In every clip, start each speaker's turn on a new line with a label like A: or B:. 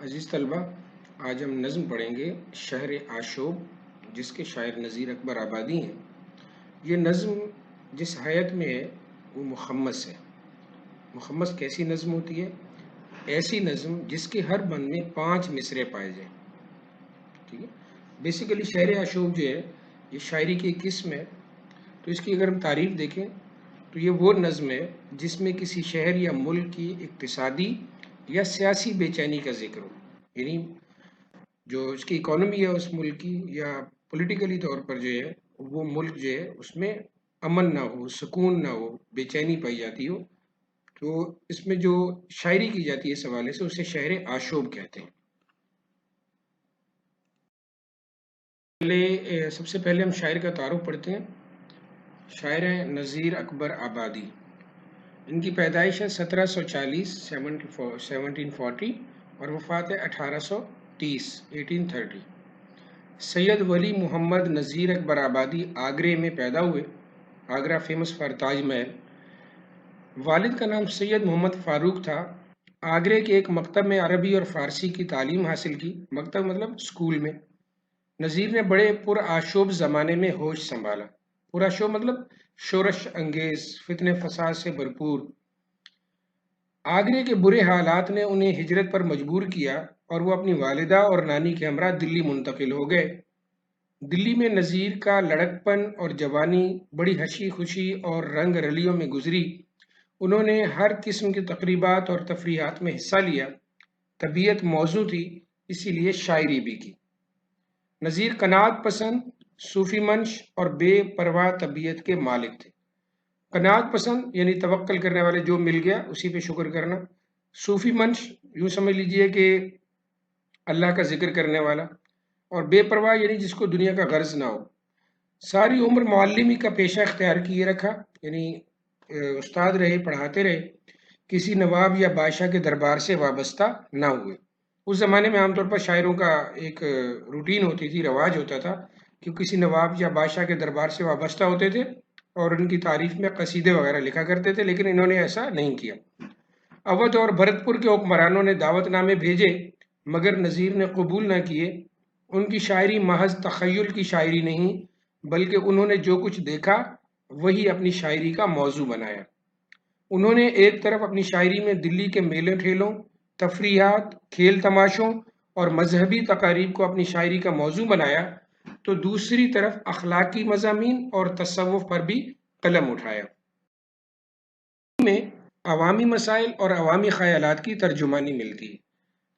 A: عزیز طلبہ، آج ہم نظم پڑھیں گے شہر آشوب، جس کے شاعر نذیر اکبر آبادی ہیں۔ یہ نظم جس حیت میں ہے وہ مخمس ہے۔ مخمس کیسی نظم ہوتی ہے؟ ایسی نظم جس کے ہر بند میں 5 مصرے پائے جائیں۔ ٹھیک ہے، بیسیکلی شہر آشوب جو ہے یہ شاعری کی ایک قسم ہے۔ تو اس کی اگر ہم تعریف دیکھیں تو یہ وہ نظم ہے جس میں کسی شہر یا ملک کی اقتصادی یا سیاسی بے چینی کا ذکر ہو، یعنی جو اس کی اکانومی ہے اس ملک کی، یا پولیٹیکلی طور پر جو ہے وہ ملک جو ہے اس میں امن نہ ہو، سکون نہ ہو، بے چینی پائی جاتی ہو، تو اس میں جو شاعری کی جاتی ہے اس حوالے سے اسے شہر آشوب کہتے ہیں۔ سب سے پہلے ہم شاعر کا تعارف پڑھتے ہیں۔ شاعر ہیں نذیر اکبر آبادی۔ ان کی پیدائش ہے 1740 1740 اور وفات ہے 1830 1830۔ سید ولی محمد نذیر اکبر آبادی آگرے میں پیدا ہوئے۔ Agra famous for Taj Mahal. والد کا نام سید محمد فاروق تھا۔ آگرے کے ایک مکتب میں عربی اور فارسی کی تعلیم حاصل کی۔ مکتب مطلب اسکول میں۔ نذیر نے بڑے پرآشوب زمانے میں ہوش سنبھالا۔ پرآشوب مطلب شورش انگیز، فتنے فساد سے بھرپور۔ آگرے کے برے حالات نے انہیں ہجرت پر مجبور کیا اور وہ اپنی والدہ اور نانی کے ہمراہ دلی منتقل ہو گئے۔ دلی میں نذیر کا لڑکپن اور جوانی بڑی ہنسی خوشی اور رنگ رلیوں میں گزری۔ انہوں نے ہر قسم کی تقریبات اور تفریحات میں حصہ لیا۔ طبیعت موزوں تھی، اسی لیے شاعری بھی کی۔ نذیر قناعت پسند، صوفی منش اور بے پرواہ طبیعت کے مالک تھے۔ قناعت پسند یعنی توکل کرنے والے، جو مل گیا اسی پہ شکر کرنا۔ صوفی منش یوں سمجھ لیجئے کہ اللہ کا ذکر کرنے والا، اور بے پرواہ یعنی جس کو دنیا کا غرض نہ ہو۔ ساری عمر معلمی کا پیشہ اختیار کیے رکھا، یعنی استاد رہے، پڑھاتے رہے، کسی نواب یا بادشاہ کے دربار سے وابستہ نہ ہوئے۔ اس زمانے میں عام طور پر شاعروں کا ایک روٹین ہوتی تھی، رواج ہوتا تھا کہ کسی نواب یا بادشاہ کے دربار سے وابستہ ہوتے تھے اور ان کی تعریف میں قصیدے وغیرہ لکھا کرتے تھے، لیکن انہوں نے ایسا نہیں کیا۔ اودھ اور بھرتپور کے حکمرانوں نے دعوت نامے بھیجے مگر نذیر نے قبول نہ کیے۔ ان کی شاعری محض تخیل کی شاعری نہیں، بلکہ انہوں نے جو کچھ دیکھا وہی اپنی شاعری کا موضوع بنایا۔ انہوں نے ایک طرف اپنی شاعری میں دلی کے میلوں ٹھیلوں، تفریحات، کھیل تماشوں اور مذہبی تقاریب کو اپنی شاعری کا موضوع بنایا، تو دوسری طرف اخلاقی مضامین اور تصوف پر بھی قلم اٹھایا۔ میں عوامی مسائل اور عوامی خیالات کی ترجمانی ملتی ہے۔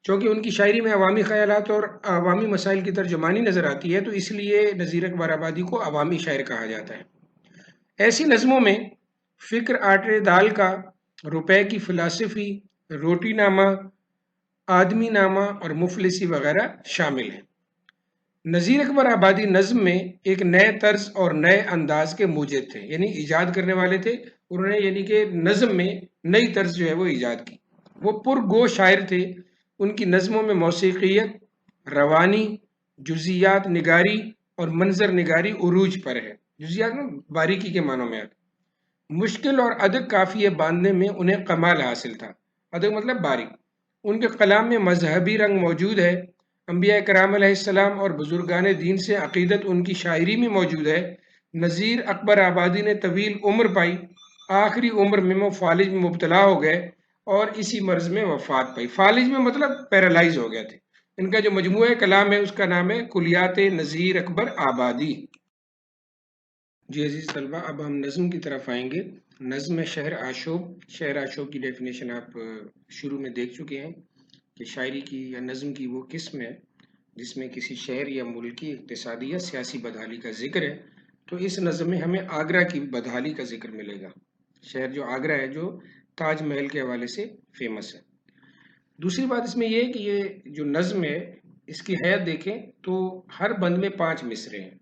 A: چونکہ ان کی شاعری میں عوامی خیالات اور عوامی مسائل کی ترجمانی نظر آتی ہے، تو اس لیے نذیر اکبر آبادی کو عوامی شاعر کہا جاتا ہے۔ ایسی نظموں میں فکر آٹے دال کا، روپے کی فلسفی، روٹی نامہ، آدمی نامہ اور مفلسی وغیرہ شامل ہیں۔ نذیر اکبر آبادی نظم میں ایک نئے طرز اور نئے انداز کے موجد تھے، یعنی ایجاد کرنے والے تھے۔ انہوں نے یعنی کہ نظم میں نئی طرز جو ہے وہ ایجاد کی۔ وہ پرگو شاعر تھے۔ ان کی نظموں میں موسیقیت، روانی، جزیات نگاری اور منظر نگاری عروج پر ہے۔ جزیات میں باریکی کے معنوں میں آتا۔ مشکل اور ادق قافیے باندھنے میں انہیں کمال حاصل تھا۔ ادق مطلب باریک۔ ان کے کلام میں مذہبی رنگ موجود ہے۔ انبیاء کرام علیہ السلام اور بزرگان دین سے عقیدت ان کی شاعری میں موجود ہے۔ نذیر اکبر آبادی نے طویل عمر پائی۔ آخری عمر میں وہ فالج میں مبتلا ہو گئے اور اسی مرض میں وفات پائی۔ فالج میں مطلب پیرالائز ہو گئے تھے۔ ان کا جو مجموعہ کلام ہے اس کا نام ہے کلیات نذیر اکبر آبادی۔ جی عزیز طلبہ، اب ہم نظم کی طرف آئیں گے۔ نظم شہر آشوب۔ شہر آشوب کی ڈیفینیشن آپ شروع میں دیکھ چکے ہیں کہ شاعری کی یا نظم کی وہ قسم ہے جس میں کسی شہر یا ملک کی اقتصادی یا سیاسی بدحالی کا ذکر ہے۔ تو اس نظم میں ہمیں آگرہ کی بدحالی کا ذکر ملے گا۔ شہر جو آگرہ ہے، جو تاج محل کے حوالے سے فیمس ہے۔ دوسری بات اس میں یہ ہے کہ یہ جو نظم ہے اس کی حیت دیکھیں تو ہر بند میں 5 مصرے ہیں۔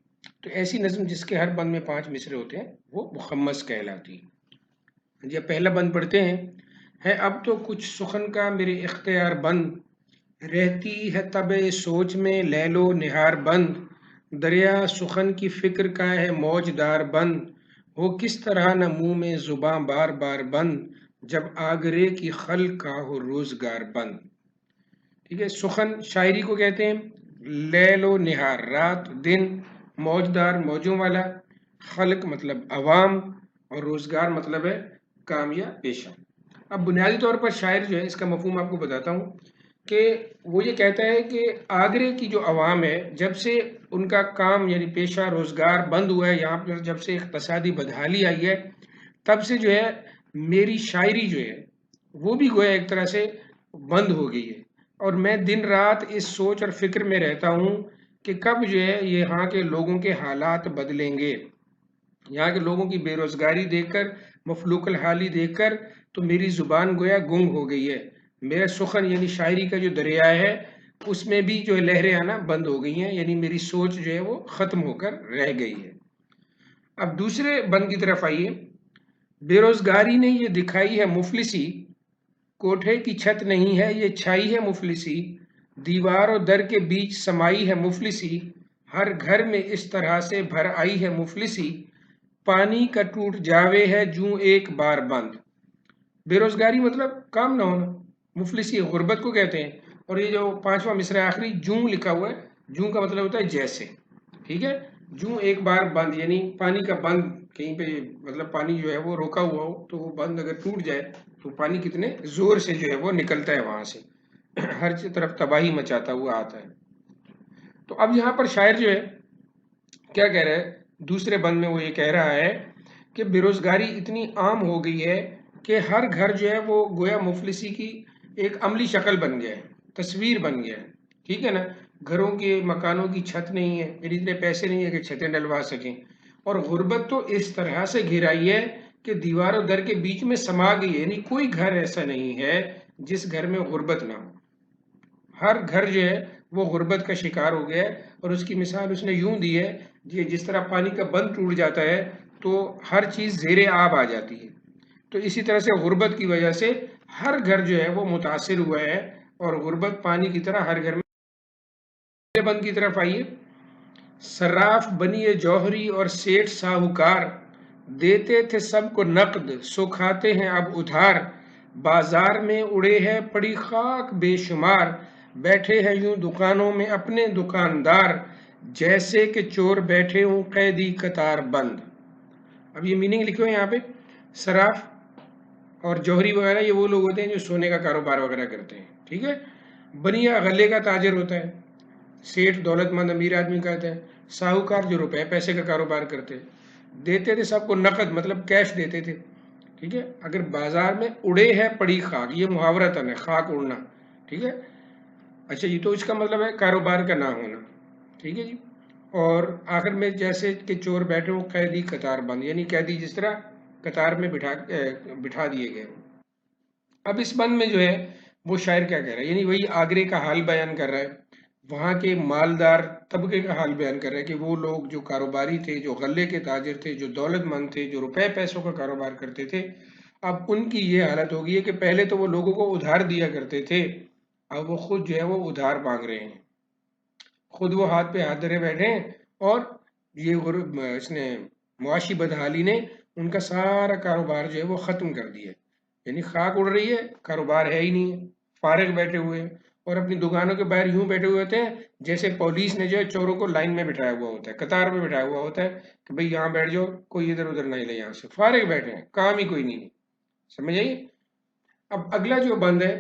A: تو ایسی نظم جس کے ہر بند میں 5 مصرے ہوتے ہیں وہ مخمس کہلاتی ہے۔ جب پہلا بند پڑھتے ہیں، ہے اب تو کچھ سخن کا میرے اختیار بند، رہتی ہے طبع سوچ میں لیل و نہار بند، دریا سخن کی فکر کا ہے موج دار بند، ہو کس طرح نہ منہ میں زباں بار بار بند، جب آگرے کی خلق کا ہو روزگار بند۔ ٹھیک ہے. سخن شاعری کو کہتے ہیں. لیل و نہار رات دن. موجدار موجوں والا. خلق مطلب عوام. اور روزگار مطلب ہے کام یا پیشہ. اب بنیادی طور پر شاعر جو ہے اس کا مفہوم آپ کو بتاتا ہوں کہ وہ یہ کہتا ہے کہ آگرے کی جو عوام ہے جب سے ان کا کام یعنی پیشہ روزگار بند ہوا ہے، یہاں پر جب سے اقتصادی بدحالی آئی ہے تب سے جو ہے میری شاعری جو ہے وہ بھی گویا ایک طرح سے بند ہو گئی ہے، اور میں دن رات اس سوچ اور فکر میں رہتا ہوں کہ کب جو ہے یہاں کے لوگوں کے حالات بدلیں گے. یہاں کے لوگوں کی بے روزگاری دیکھ کر، مفلوق الحالی دیکھ کر تو میری زبان گویا گنگ ہو گئی ہے. میرا سخن یعنی شاعری کا جو دریا ہے اس میں بھی جو لہریں آنا بند ہو گئی ہیں، یعنی میری سوچ جو ہے وہ ختم ہو کر رہ گئی ہے. اب دوسرے بند کی طرف آئیے. بے روزگاری نے یہ دکھائی ہے مفلسی، کوٹھے کی چھت نہیں ہے یہ چھائی ہے مفلسی، دیوار و در کے بیچ سمائی ہے مفلسی، ہر گھر میں اس طرح سے بھر آئی ہے مفلسی، پانی کا ٹوٹ جاوے ہے جوں ایک بار بند. بے روزگاری مطلب کام نہ ہونا. مفلسی غربت کو کہتے ہیں. اور یہ جو پانچواں مصرع آخری جوں لکھا ہوا ہے، جوں کا مطلب ہوتا ہے جیسے. ٹھیک ہے. جوں ایک بار بند یعنی پانی کا بند کہیں پہ مطلب پانی جو ہے وہ روکا ہوا ہو تو وہ بند اگر ٹوٹ جائے تو پانی کتنے زور سے جو ہے وہ نکلتا ہے وہاں سے، ہر طرف تباہی مچاتا ہوا آتا ہے. تو اب یہاں پر شاعر جو ہے کیا کہہ رہا ہے دوسرے بند میں، وہ یہ کہہ رہا ہے کہ بے روزگاری اتنی عام ہو گئی ہے کہ ہر گھر جو ہے وہ گویا مفلسی کی ایک عملی شکل بن گیا ہے، تصویر بن گیا ہے. ٹھیک ہے نا. گھروں کے مکانوں کی چھت نہیں ہے، یعنی اتنے پیسے نہیں ہے کہ چھتیں ڈلوا سکیں. اور غربت تو اس طرح سے گھرائی ہے کہ دیوار و در کے بیچ میں سما گئی ہے، یعنی کوئی گھر ایسا نہیں ہے جس گھر میں غربت نہ ہو. ہر گھر جو ہے وہ غربت کا شکار ہو گیا ہے. اور اس کی مثال اس نے یوں دی ہے کہ جس طرح پانی کا بند ٹوٹ جاتا ہے تو ہر چیز زیر آب آ جاتی ہے، تو اسی طرح سے غربت کی وجہ سے ہر گھر جو ہے وہ متاثر ہوا ہے، اور غربت پانی کی طرح ہر گھر میں. بند کی طرف آئیے. صراف بنی جوہری اور سیٹھ ساہوکار، دیتے تھے سب کو نقد سو کھاتے ہیں اب ادھار، بازار میں اڑے ہے پڑی خاک بے شمار، بیٹھے ہیں یوں دکانوں میں اپنے دکاندار، جیسے کہ چور بیٹھے ہوں قیدی قطار بند. اب یہ میننگ لکھو یہاں پہ. صراف اور جوہری وغیرہ یہ وہ لوگ ہوتے ہیں جو سونے کا کاروبار وغیرہ کرتے ہیں. ٹھیک ہے. بنیا غلے کا تاجر ہوتا ہے. سیٹھ دولت مند امیر آدمی کہتے ہیں. ساہوکار جو روپے پیسے کا کاروبار کرتے. دیتے تھے سب کو نقد مطلب کیش دیتے تھے. ٹھیک ہے. اگر بازار میں اڑے ہے پڑی خاک، یہ محاورہ تن ہے، خاک اڑنا. ٹھیک ہے. اچھا یہ تو اس کا مطلب ہے کاروبار کا نہ ہونا. ٹھیک ہے جی. اور آخر میں جیسے کہ چور بیٹھے ہوں قیدی قطار بند، یعنی قیدی جس طرح قطار میں بٹھا دیے گئے. اب اس بند میں جو ہے وہ شاعر کیا کہہ رہا ہے، یعنی وہی آگرے کا حال بیان کر رہا ہے، وہاں کے مالدار طبقے کا حال بیان کر رہا ہے کہ وہ لوگ جو کاروباری تھے، جو غلے کے تاجر تھے، جو دولت مند تھے، جو روپے پیسوں کا کاروبار کرتے تھے، اب ان کی یہ حالت ہو گئی ہے کہ پہلے تو وہ لوگوں کو ادھار دیا کرتے تھے، اب وہ خود جو ہے وہ ادھار مانگ رہے ہیں، خود وہ ہاتھ پہ ہاتھ دھرے بیٹھے ہیں. اور یہ اس نے معاشی بدحالی نے ان کا سارا کاروبار جو ہے وہ ختم کر دیا ہے، یعنی خاک اڑ رہی ہے، کاروبار ہے ہی نہیں ہے، فارغ بیٹھے ہوئے ہیں. اور اپنی دکانوں کے باہر یوں بیٹھے ہوئے ہوتے ہیں جیسے پولیس نے جو ہے چوروں کو لائن میں بٹھایا ہوا ہوتا ہے، قطار میں بٹھایا ہوا ہوتا ہے کہ بھئی یہاں بیٹھ جاؤ، کوئی ادھر ادھر نہیں لے، یہاں سے فارغ بیٹھے ہیں، کام ہی کوئی نہیں ہے. سمجھ آئیے. اب اگلا جو بند ہے.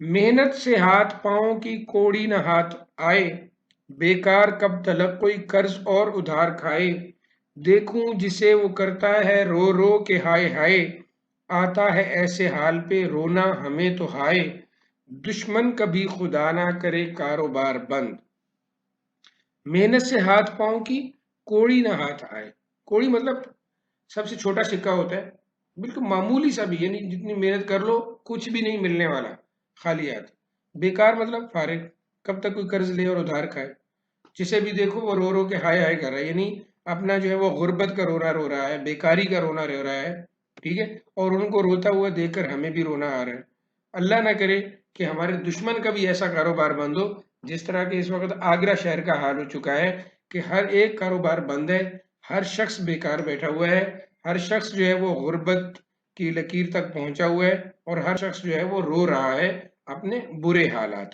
A: محنت سے ہاتھ پاؤں کی کوڑی نہ ہاتھ آئے، بیکار کب تلک کوئی قرض اور ادھار کھائے، دیکھوں جسے وہ کرتا ہے رو رو کے ہائے ہائے، آتا ہے ایسے حال پہ رونا ہمیں تو ہائے، دشمن کبھی خدا نہ کرے کاروبار بند. محنت سے ہاتھ پاؤں کی کوڑی نہ ہاتھ آئے. کوڑی مطلب سب سے چھوٹا سکہ ہوتا ہے، بالکل معمولی سا بھی، یعنی جتنی محنت کر لو کچھ بھی نہیں ملنے والا، خالی ہاتھ. بیکار مطلب فارغ، کب تک کوئی قرض لے اور ادھار کھائے. جسے بھی دیکھو وہ رو رو کے ہائے ہائے کر رہا ہے، یعنی اپنا جو ہے وہ غربت کا رونا رو رہا ہے، بیکاری کا رونا رو رہا ہے. ٹھیک ہے. اور ان کو روتا ہوا دیکھ کر ہمیں بھی رونا آ رہا ہے. اللہ نہ کرے کہ ہمارے دشمن کا بھی ایسا کاروبار بند ہو جس طرح کہ اس وقت آگرہ شہر کا حال ہو چکا ہے کہ ہر ایک کاروبار بند ہے، ہر شخص بیکار بیٹھا ہوا ہے، ہر شخص جو ہے وہ غربت کی لکیر تک پہنچا ہوا ہے، اور ہر شخص جو ہے وہ رو رہا ہے اپنے برے حالات.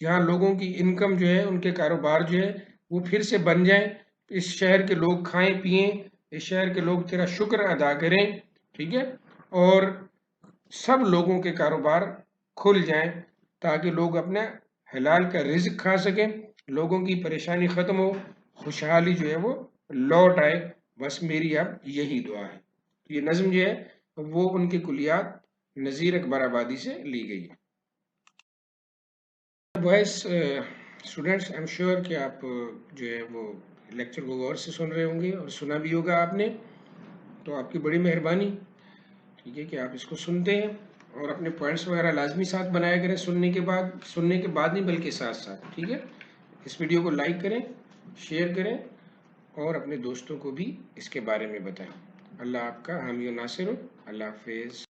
A: یہاں لوگوں کی انکم جو ہے، ان کے کاروبار جو ہے وہ پھر سے بن جائیں، اس شہر کے لوگ کھائیں پئیں، اس شہر کے لوگ تیرا شکر ادا کریں، ٹھیک ہے، اور سب لوگوں کے کاروبار کھل جائیں تاکہ لوگ اپنا حلال کا رزق کھا سکیں، لوگوں کی پریشانی ختم ہو، خوشحالی جو ہے وہ لوٹ آئے، بس میری اب یہی دعا ہے۔ یہ نظم جو ہے وہ ان کے کلیات نذیر اکبر آبادی سے لی گئی ہے۔ وائس اسٹوڈینٹس، آئی ایم شیور کہ آپ جو ہے وہ لیکچر کو غور سے سن رہے ہوں گے اور سنا بھی ہوگا آپ نے، تو آپ کی بڑی مہربانی، ٹھیک ہے، کہ آپ اس کو سنتے ہیں اور اپنے پوائنٹس وغیرہ لازمی ساتھ بنایا کریں سننے کے بعد نہیں بلکہ ساتھ ساتھ، ٹھیک ہے۔ اس ویڈیو کو لائک کریں، شیئر کریں اور اپنے دوستوں کو بھی اس کے بارے میں بتائیں۔ اللہ آپ کا حامی و ناصر ہو۔ اللہ حافظ۔